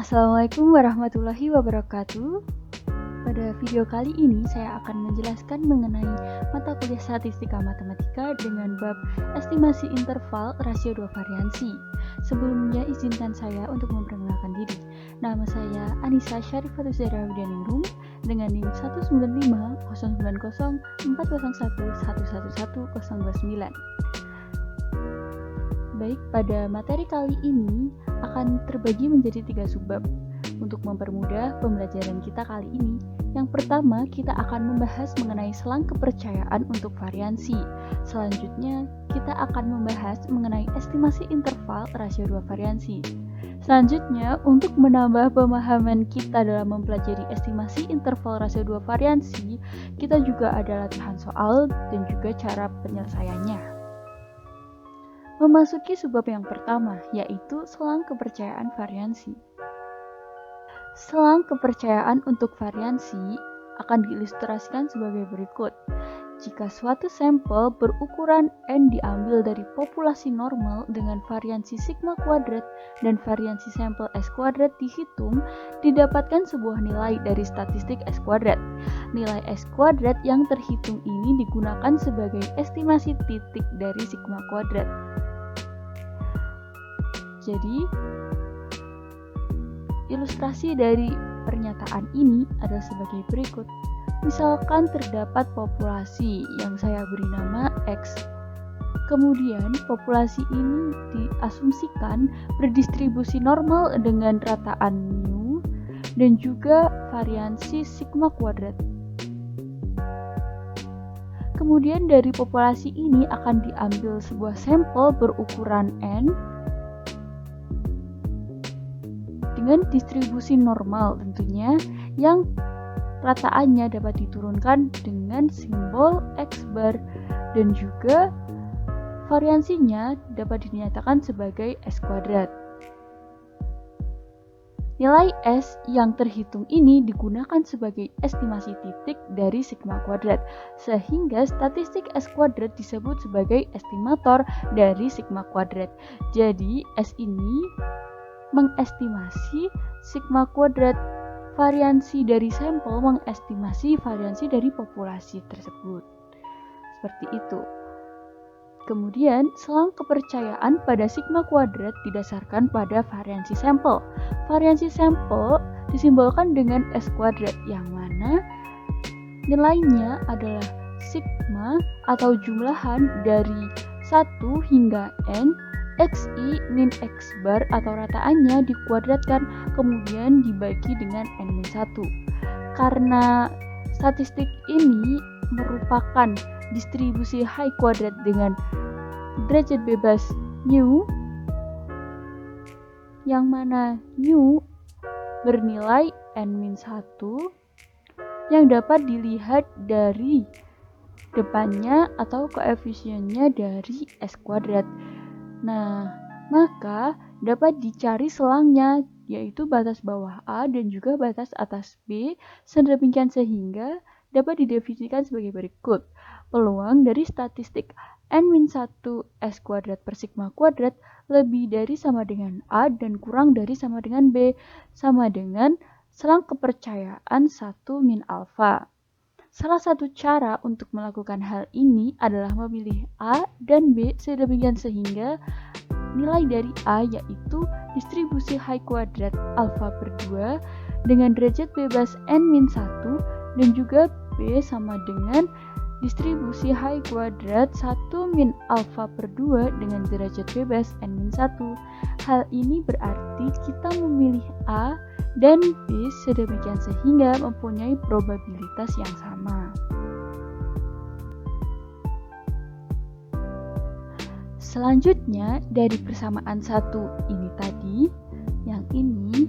Assalamualaikum warahmatullahi wabarakatuh. Pada video kali ini saya akan menjelaskan mengenai mata kuliah statistika matematika dengan bab estimasi interval rasio dua variansi. Sebelumnya izinkan saya untuk memperkenalkan diri. Nama saya Anissa Syarifatul Zahra Widianingrum dengan NIM 195090401111029. Baik, pada materi kali ini akan terbagi menjadi 3 subbab. Untuk mempermudah pembelajaran kita kali ini, yang pertama kita akan membahas mengenai selang kepercayaan untuk variansi. Selanjutnya kita akan membahas mengenai estimasi interval rasio dua variansi. Selanjutnya, untuk menambah pemahaman kita dalam mempelajari estimasi interval rasio dua variansi, kita juga ada latihan soal dan juga cara penyelesaiannya. Memasuki subbab yang pertama, yaitu selang kepercayaan variansi. Selang kepercayaan untuk variansi akan diilustrasikan sebagai berikut. Jika suatu sampel berukuran N diambil dari populasi normal dengan variansi sigma kuadrat dan variansi sampel S kuadrat dihitung, didapatkan sebuah nilai dari statistik S kuadrat. Nilai S kuadrat yang terhitung ini digunakan sebagai estimasi titik dari sigma kuadrat. Jadi, ilustrasi dari pernyataan ini adalah sebagai berikut. Misalkan terdapat populasi yang saya beri nama X. Kemudian populasi ini diasumsikan berdistribusi normal dengan rataan mu dan juga variansi sigma kuadrat. Kemudian dari populasi ini akan diambil sebuah sampel berukuran N dengan distribusi normal tentunya yang rataannya dapat diturunkan dengan simbol X bar dan juga variansinya dapat dinyatakan sebagai S kuadrat. Nilai S yang terhitung ini digunakan sebagai estimasi titik dari sigma kuadrat, sehingga statistik S kuadrat disebut sebagai estimator dari sigma kuadrat. Jadi S ini mengestimasi sigma kuadrat, variansi dari sampel mengestimasi variansi dari populasi tersebut. Seperti itu. Kemudian, selang kepercayaan pada sigma kuadrat didasarkan pada variansi sampel. Variansi sampel disimbolkan dengan S kuadrat, yang mana nilainya adalah sigma atau jumlahan dari 1 hingga N XI min X bar atau rataannya dikuadratkan kemudian dibagi dengan N-1. Karena statistik ini merupakan distribusi high kuadrat dengan derajat bebas mu, yang mana mu bernilai N-1 yang dapat dilihat dari depannya atau koefisiennya dari S kuadrat. Nah, maka dapat dicari selangnya, yaitu batas bawah A dan juga batas atas B, sedemikian sehingga dapat didefinisikan sebagai berikut. Peluang dari statistik N-1 S kuadrat per sigma kuadrat lebih dari sama dengan A dan kurang dari sama dengan B, sama dengan selang kepercayaan 1 min alfa. Salah satu cara untuk melakukan hal ini adalah memilih A dan B sedemikian sehingga nilai dari A yaitu distribusi high kuadrat alfa per 2 dengan derajat bebas N-1 dan juga B sama dengan distribusi high kuadrat 1 min alfa per 2 dengan derajat bebas N-1. Hal ini berarti kita memilih A dan B sedemikian sehingga mempunyai probabilitas yang sama. Selanjutnya, dari persamaan satu ini tadi, yang ini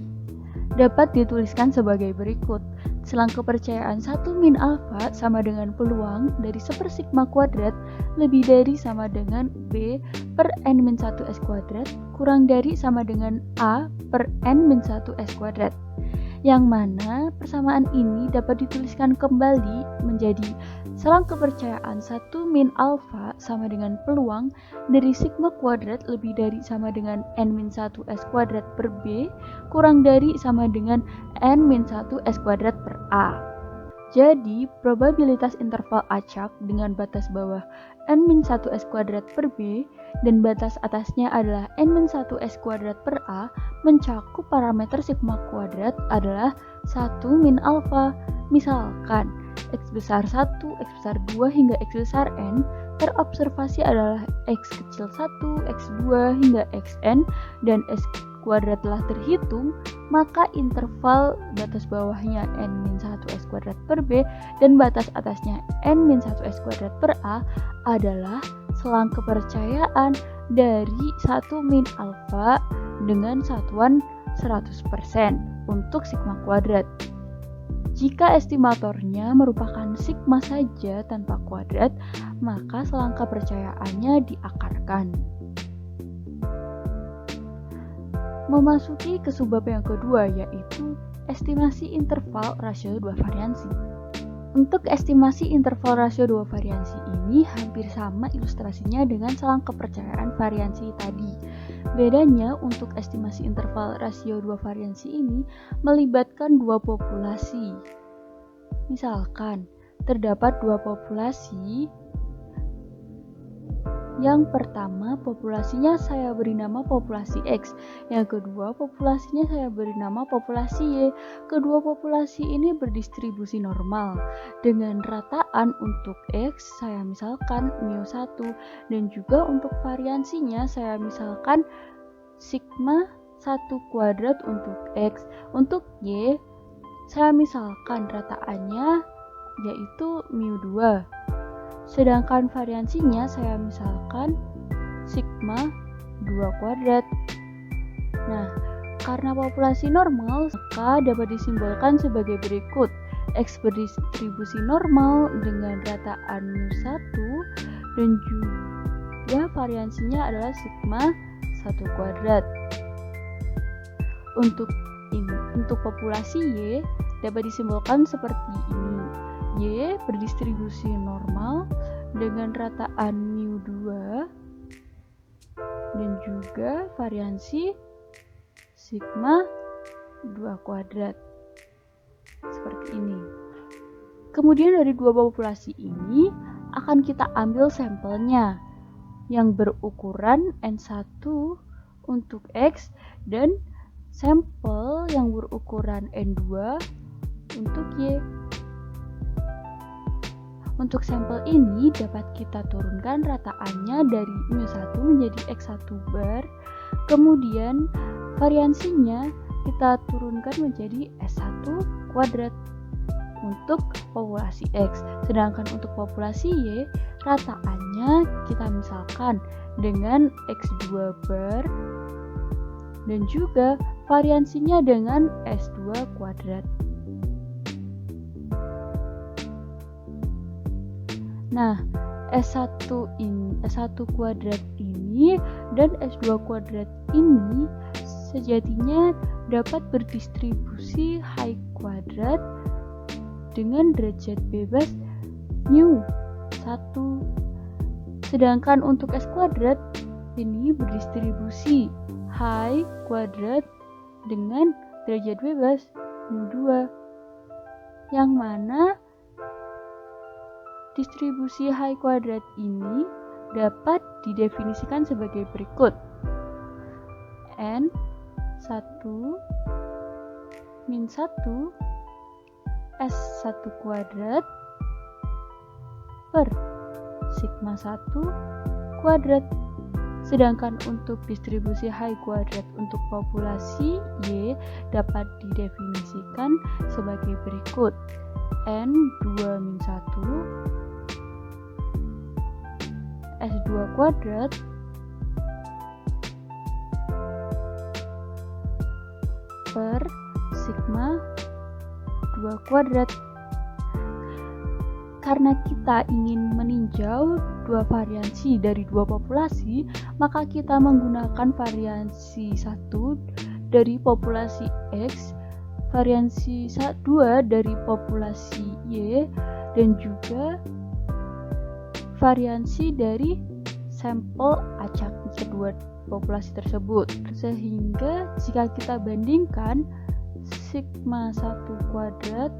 dapat dituliskan sebagai berikut. Selang kepercayaan 1 min alfa sama dengan peluang dari 1 sigma kuadrat lebih dari sama dengan B per N-1 S kuadrat kurang dari sama dengan A per N-1 S kuadrat. Yang mana persamaan ini dapat dituliskan kembali menjadi Selang kepercayaan 1 min alfa sama dengan peluang dari sigma kuadrat lebih dari sama dengan n-1 s kuadrat per b kurang dari sama dengan n-1 s kuadrat per a. Jadi, probabilitas interval acak dengan batas bawah n-1 s kuadrat per b dan batas atasnya adalah n-1 s kuadrat per a mencakup parameter sigma kuadrat adalah 1 min alfa. Misalkan, x besar 1, x besar 2 hingga x besar n terobservasi adalah x kecil 1, x2 hingga xn dan s kuadrat telah terhitung, maka interval batas bawahnya n-1 s kuadrat per b dan batas atasnya n-1 s kuadrat per a adalah selang kepercayaan dari 1 min alfa dengan satuan 100% untuk sigma kuadrat. Jika estimatornya merupakan sigma saja tanpa kuadrat, maka selang kepercayaannya diakarkan. Memasuki ke subbab yang kedua, yaitu estimasi interval rasio 2 variansi. Untuk estimasi interval rasio 2 variansi ini hampir sama ilustrasinya dengan selang kepercayaan variansi tadi. Bedanya untuk estimasi interval rasio 2 variansi ini melibatkan dua populasi. Misalkan, terdapat dua populasi. Yang pertama, populasinya saya beri nama populasi X. Yang kedua, populasinya saya beri nama populasi Y. Kedua populasi ini berdistribusi normal. Dengan rataan untuk X, saya misalkan mu1. Dan juga untuk variansinya, saya misalkan sigma 1 kuadrat untuk X. Untuk Y, saya misalkan rataannya yaitu mu2. Sedangkan variansinya saya misalkan sigma 2 kuadrat. Nah, karena populasi normal, maka dapat disimbolkan sebagai berikut. X berdistribusi normal dengan rataan mu1 dan juga variansinya adalah sigma 1 kuadrat. Untuk populasi Y dapat disimbolkan seperti ini. Y berdistribusi normal dengan rataan mu2 dan juga variansi sigma 2 kuadrat. Seperti ini. Kemudian dari dua populasi ini akan kita ambil sampelnya yang berukuran N1 untuk X dan sampel yang berukuran N2 untuk Y. Untuk sampel ini dapat kita turunkan rataannya dari mu1 menjadi x1 bar, kemudian variansinya kita turunkan menjadi s1 kuadrat untuk populasi X. Sedangkan untuk populasi Y, rataannya kita misalkan dengan x2 bar dan juga variansinya dengan s2 kuadrat. Nah, S1 kuadrat ini dan S2 kuadrat ini sejatinya dapat berdistribusi high kuadrat dengan derajat bebas mu1. Sedangkan untuk S kuadrat ini berdistribusi high kuadrat dengan derajat bebas mu2. Yang mana distribusi high kuadrat ini dapat didefinisikan sebagai berikut. N1 min 1 S1 kuadrat per sigma 1 kuadrat. Sedangkan untuk distribusi high kuadrat untuk populasi Y dapat didefinisikan sebagai berikut. N2 min 1 S2 kuadrat per sigma 2 kuadrat. Karena kita ingin meninjau dua variansi dari dua populasi, maka kita menggunakan variansi 1 dari populasi X, variansi 2 dari populasi Y, dan juga variansi dari sampel acak kedua populasi tersebut. Sehingga jika kita bandingkan sigma 1 kuadrat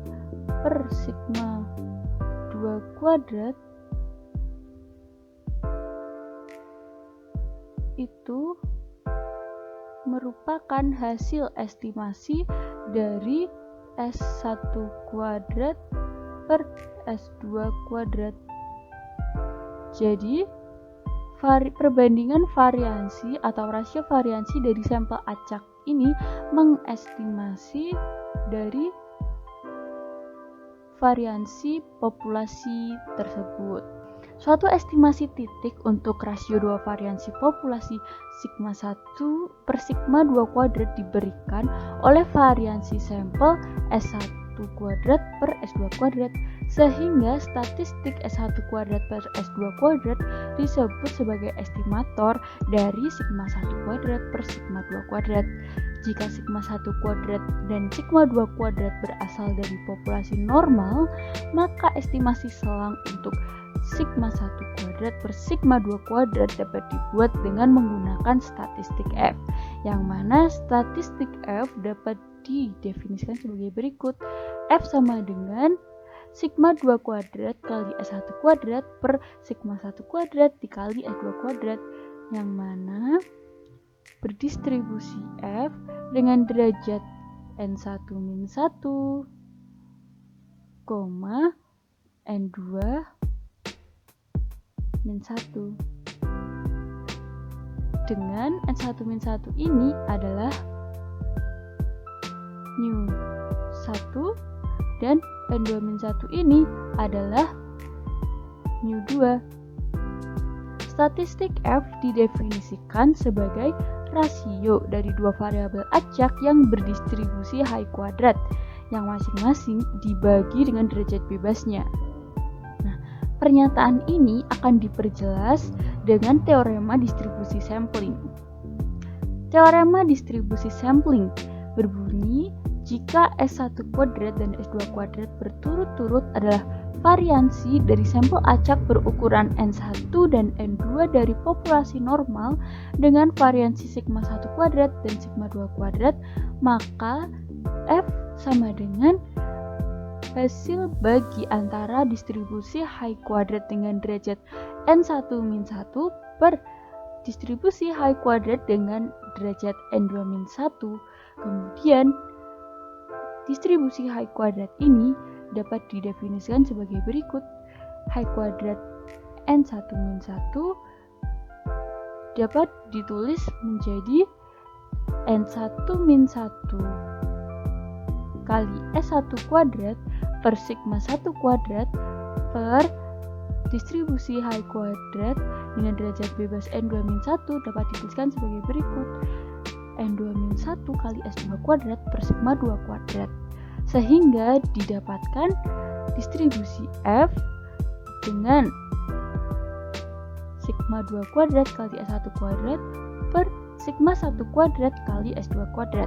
per sigma 2 kuadrat itu merupakan hasil estimasi dari S1 kuadrat per S2 kuadrat. Jadi, perbandingan variansi atau rasio variansi dari sampel acak ini mengestimasi dari variansi populasi tersebut. Suatu estimasi titik untuk rasio 2 variansi populasi sigma 1 per sigma 2 kuadrat diberikan oleh variansi sampel S1 kuadrat per S2 kuadrat, sehingga statistik S1 kuadrat per S2 kuadrat disebut sebagai estimator dari sigma 1 kuadrat per sigma 2 kuadrat. Jika sigma 1 kuadrat dan sigma 2 kuadrat berasal dari populasi normal, maka estimasi selang untuk sigma 1 kuadrat per sigma 2 kuadrat dapat dibuat dengan menggunakan statistik F, yang mana statistik F dapat didefinisikan sebagai berikut. F sama dengan sigma 2 kuadrat kali S1 kuadrat per sigma 1 kuadrat dikali S2 kuadrat, yang mana berdistribusi F dengan derajat N1 min 1, N2 min 1. Dengan N1 min 1 ini adalah nu 1 dan N2 min 1 ini adalah nu 2. Statistik F didefinisikan sebagai rasio dari dua variabel acak yang berdistribusi high kuadrat yang masing-masing dibagi dengan derajat bebasnya. Nah, pernyataan ini akan diperjelas dengan teorema distribusi sampling. Teorema distribusi sampling berbunyi jika S1 kuadrat dan S2 kuadrat berturut-turut adalah variansi dari sampel acak berukuran N1 dan N2 dari populasi normal dengan variansi sigma 1 kuadrat dan sigma 2 kuadrat, maka F sama dengan hasil bagi antara distribusi high kuadrat dengan derajat N1 min 1 per distribusi high kuadrat dengan derajat N2 min 1. Kemudian distribusi high kuadrat ini dapat didefinisikan sebagai berikut. High kuadrat N1 min 1 dapat ditulis menjadi N1 min 1 kali S1 kuadrat per sigma 1 kuadrat per distribusi high kuadrat dengan derajat bebas N2 min 1 dapat dituliskan sebagai berikut. N2 min 1 kali S2 kuadrat per sigma 2 kuadrat, sehingga didapatkan distribusi F dengan sigma 2 kuadrat kali S1 kuadrat per sigma 1 kuadrat kali S2 kuadrat,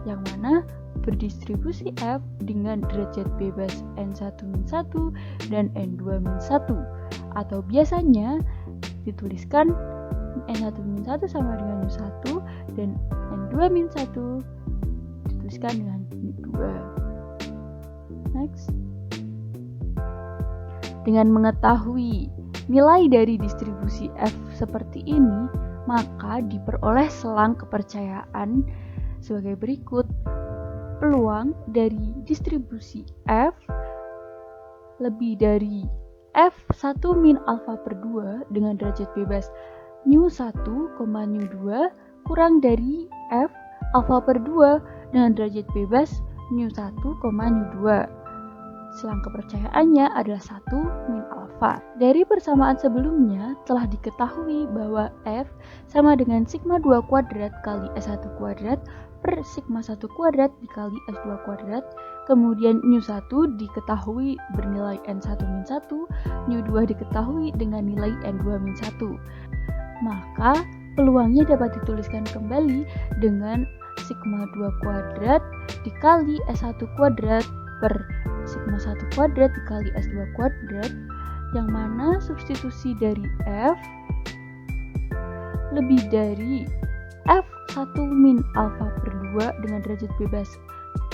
yang mana berdistribusi F dengan derajat bebas N1 min 1 dan N2 min 1, atau biasanya dituliskan N1 min 1 sama dengan nu 1 dan N2 min 1 dituliskan dengan nu 2. Next. Dengan mengetahui nilai dari distribusi F seperti ini, maka diperoleh selang kepercayaan sebagai berikut. Peluang dari distribusi F lebih dari F1 min alfa per 2 dengan derajat bebas nu 1, nu 2 kurang dari F alfa per 2 dengan derajat bebas nu 1, nu 2. Selang kepercayaannya adalah 1 min alfa. Dari persamaan sebelumnya telah diketahui bahwa F sama dengan sigma 2 kuadrat kali S1 kuadrat per sigma 1 kuadrat dikali S2 kuadrat. Kemudian nu 1 diketahui bernilai N1 min 1, nu 2 diketahui dengan nilai N2 min 1. Maka peluangnya dapat dituliskan kembali dengan sigma 2 kuadrat dikali S1 kuadrat per sigma 1 kuadrat dikali S2 kuadrat, yang mana substitusi dari F lebih dari F1 min alfa per 2 dengan derajat bebas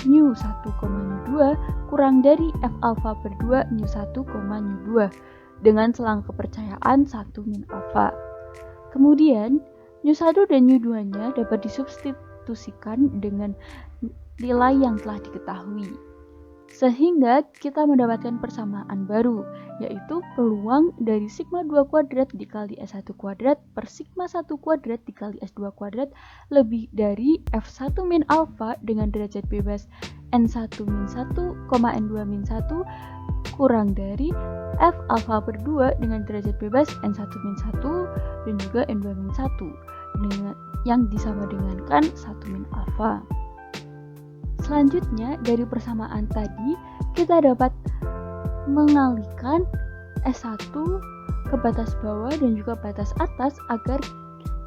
mu 1, mu 2 kurang dari F alfa per 2 mu 1, mu 2 dengan selang kepercayaan 1 min alfa. Kemudian mu 1 dan mu 2 nya dapat disubstitusikan dengan nilai yang telah diketahui, sehingga kita mendapatkan persamaan baru, yaitu peluang dari sigma 2 kuadrat dikali S1 kuadrat per sigma 1 kuadrat dikali S2 kuadrat lebih dari F1 min alfa dengan derajat bebas N1 min 1, N2 min 1 kurang dari F alfa per 2 dengan derajat bebas N1 min 1 dan juga N2 min 1 dengan yang disamadengankan 1 min alfa. Selanjutnya, dari persamaan tadi, kita dapat mengalihkan S1 ke batas bawah dan juga batas atas agar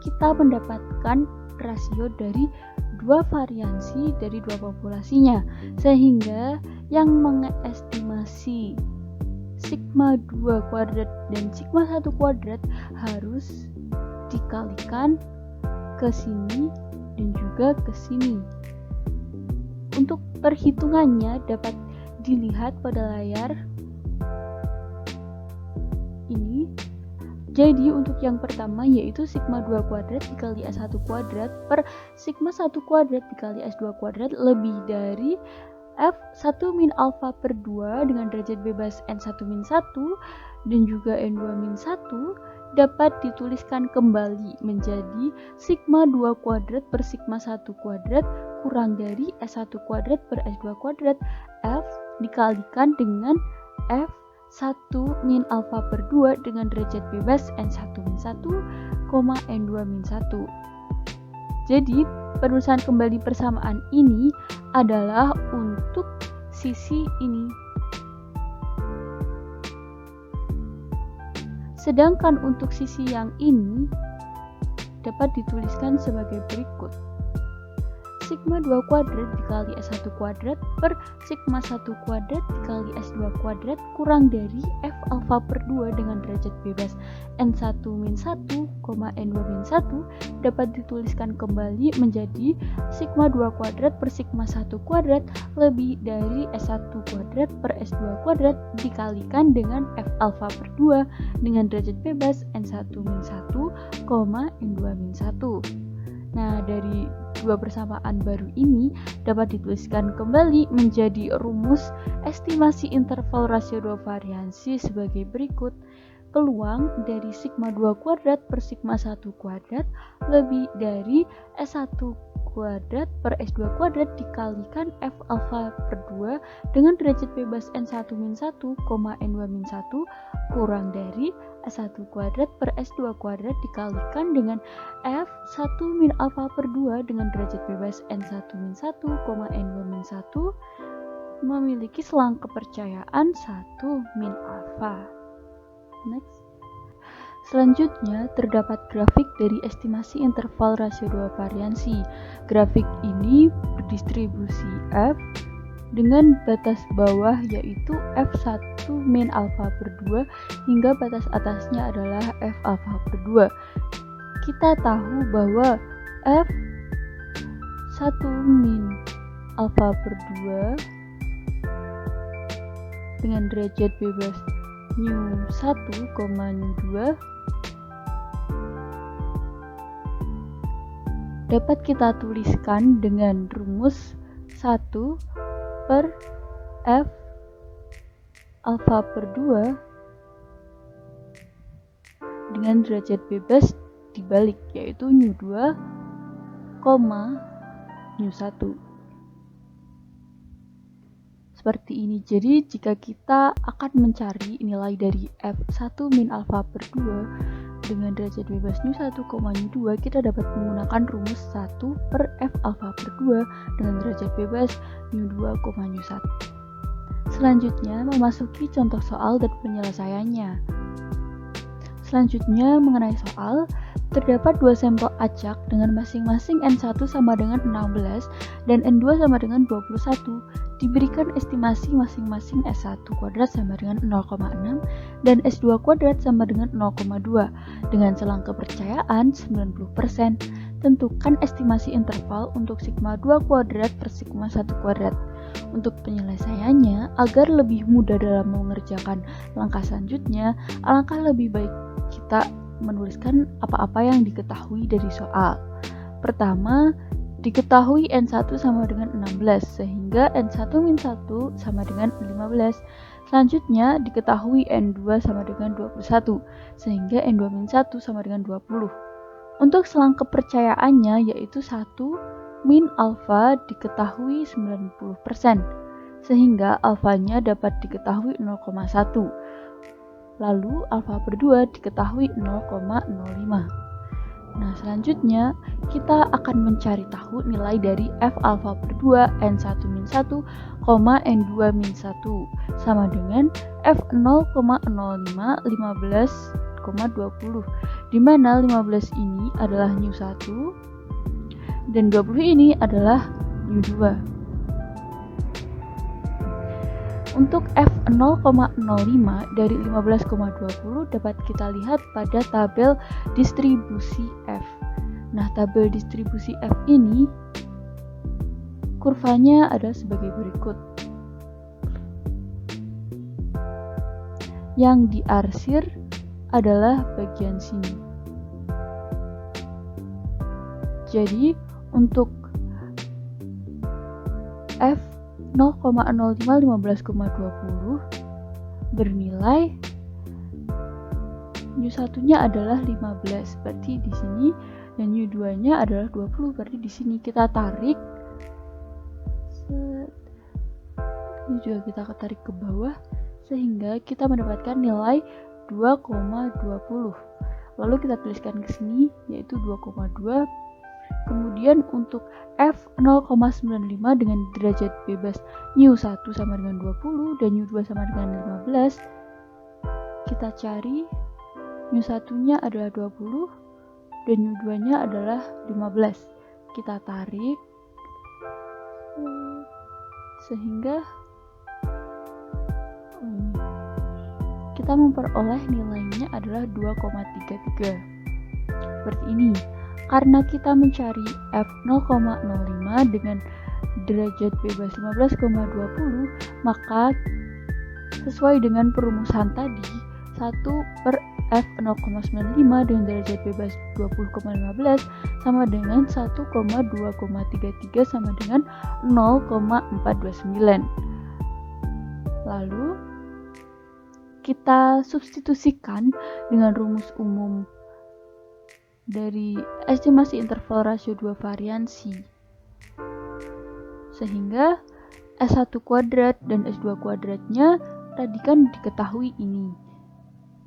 kita mendapatkan rasio dari dua variansi dari dua populasinya, sehingga yang mengestimasi sigma 2 kuadrat dan sigma 1 kuadrat harus dikalikan ke sini dan juga ke sini. Untuk perhitungannya dapat dilihat pada layar ini. Jadi untuk yang pertama yaitu sigma 2 kuadrat dikali S1 kuadrat per sigma 1 kuadrat dikali S2 kuadrat lebih dari F1 min alfa per 2 dengan derajat bebas N1 min 1 dan juga N2 min 1 dapat dituliskan kembali menjadi sigma 2 kuadrat per sigma 1 kuadrat kurang dari S1 kuadrat per S2 kuadrat F dikalikan dengan F1 min alfa per 2 dengan derajat bebas N1 min 1, N2 min 1. Jadi penulisan kembali persamaan ini adalah untuk sisi ini. Sedangkan untuk sisi yang ini dapat dituliskan sebagai berikut. Sigma 2 kuadrat dikali S1 kuadrat per sigma 1 kuadrat dikali S2 kuadrat kurang dari F alfa per 2 dengan derajat bebas N1 min 1, N2 min 1 dapat dituliskan kembali menjadi sigma 2 kuadrat per sigma 1 kuadrat lebih dari S1 kuadrat per S2 kuadrat dikalikan dengan F alfa per 2 dengan derajat bebas N1 min 1, N2 min 1. Nah, dari dua persamaan baru ini dapat dituliskan kembali menjadi rumus estimasi interval rasio dua variansi sebagai berikut. Peluang dari sigma 2 kuadrat per sigma 1 kuadrat lebih dari S1 kuadrat per S2 kuadrat dikalikan F alfa per 2 dengan derajat bebas N1 min 1, N2 min 1 kurang dari S1 kuadrat per S2 kuadrat dikalikan dengan F1 min alfa per 2 dengan derajat bebas N1 min 1, N2 min 1 memiliki selang kepercayaan 1 min alfa. Next. Selanjutnya terdapat grafik dari estimasi interval rasio dua variansi. Grafik ini berdistribusi F dengan batas bawah yaitu F1 min alfa per 2 hingga batas atasnya adalah F alfa per 2. Kita tahu bahwa F1 min alfa per 2 dengan derajat bebas mu 1, mu 2 dapat kita tuliskan dengan rumus 1 per F alfa per 2 dengan derajat bebas dibalik yaitu mu 2, mu 1. Seperti ini. Jadi jika kita akan mencari nilai dari F1 min alfa per 2 dengan derajat bebas mu 1, mu 2, kita dapat menggunakan rumus 1 per F alfa per 2 dengan derajat bebas mu 2, mu 1. Selanjutnya memasuki contoh soal dan penyelesaiannya. Selanjutnya mengenai soal, Terdapat dua sampel acak dengan masing-masing N1 sama dengan 16 dan N2 sama dengan 21. Diberikan estimasi masing-masing S1 kuadrat sama dengan 0,6 dan S2 kuadrat sama dengan 0,2 dengan selang kepercayaan 90%. Tentukan estimasi interval untuk sigma 2 kuadrat per sigma 1 kuadrat. Untuk penyelesaiannya, agar lebih mudah dalam mengerjakan langkah selanjutnya, alangkah lebih baik kita menuliskan apa-apa yang diketahui dari soal. Pertama, diketahui N1 sama dengan 16, sehingga N1-1 sama dengan 15. Selanjutnya, diketahui N2 sama dengan 21, sehingga N2-1 sama dengan 20. Untuk selang kepercayaannya, yaitu 1 min alfa diketahui 90%, sehingga alfanya dapat diketahui 0,1. Lalu alfa per 2 diketahui 0,05. Nah, selanjutnya kita akan mencari tahu nilai dari F alfa per 2 N1-1, N2-1 sama dengan F 0,05 15,20, di mana 15 ini adalah nu1 dan 20 ini adalah nu2. Untuk F 0,05 dari 15,20 dapat kita lihat pada tabel distribusi F. Nah, tabel distribusi F ini kurvanya ada sebagai berikut. Yang diarsir adalah bagian sini. Jadi, untuk F 0,05 15,20 bernilai nu1-nya adalah 15, berarti di sini, dan nu2-nya adalah 20, berarti di sini kita tarik. Ini juga kita tarik ke bawah sehingga kita mendapatkan nilai 2,20. Lalu kita tuliskan ke sini yaitu 2,2. Kemudian untuk F 0,95 dengan derajat bebas nu1 sama dengan 20 dan nu2 sama dengan 15, kita cari nu1-nya adalah 20 dan nu2-nya adalah 15. Kita tarik sehingga kita memperoleh nilainya adalah 2,33. Seperti ini. Karena kita mencari F 0,05 dengan derajat bebas 15,20, maka sesuai dengan perumusan tadi, 1 per F 0,95 dengan derajat bebas 20,15 sama dengan 1,2,33 sama dengan 0,429. Lalu kita substitusikan dengan rumus umum dari estimasi interval rasio 2 variansi, sehingga S1 kuadrat dan S2 kuadratnya tadi kan diketahui ini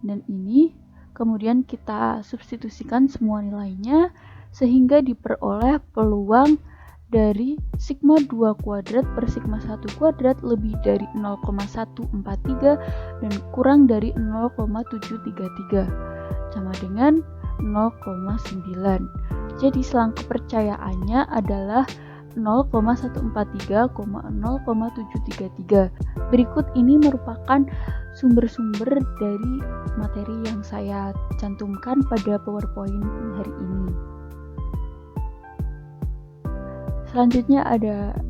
dan ini, kemudian kita substitusikan semua nilainya sehingga diperoleh peluang dari sigma 2 kuadrat per sigma 1 kuadrat lebih dari 0,143 dan kurang dari 0,733 sama dengan 0,9. Jadi selang kepercayaannya adalah 0,143,0,733. Berikut ini merupakan sumber-sumber dari materi yang saya cantumkan pada PowerPoint hari ini. Selanjutnya ada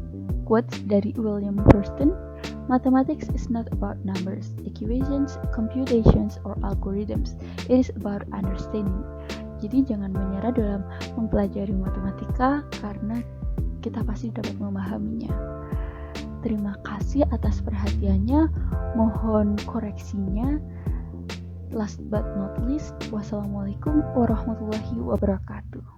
quotes dari William Thurston. Mathematics is not about numbers, equations, computations, or algorithms. It is about understanding. Jadi jangan menyerah dalam mempelajari matematika karena kita pasti dapat memahaminya. Terima kasih atas perhatiannya. Mohon koreksinya. Last but not least, wassalamualaikum warahmatullahi wabarakatuh.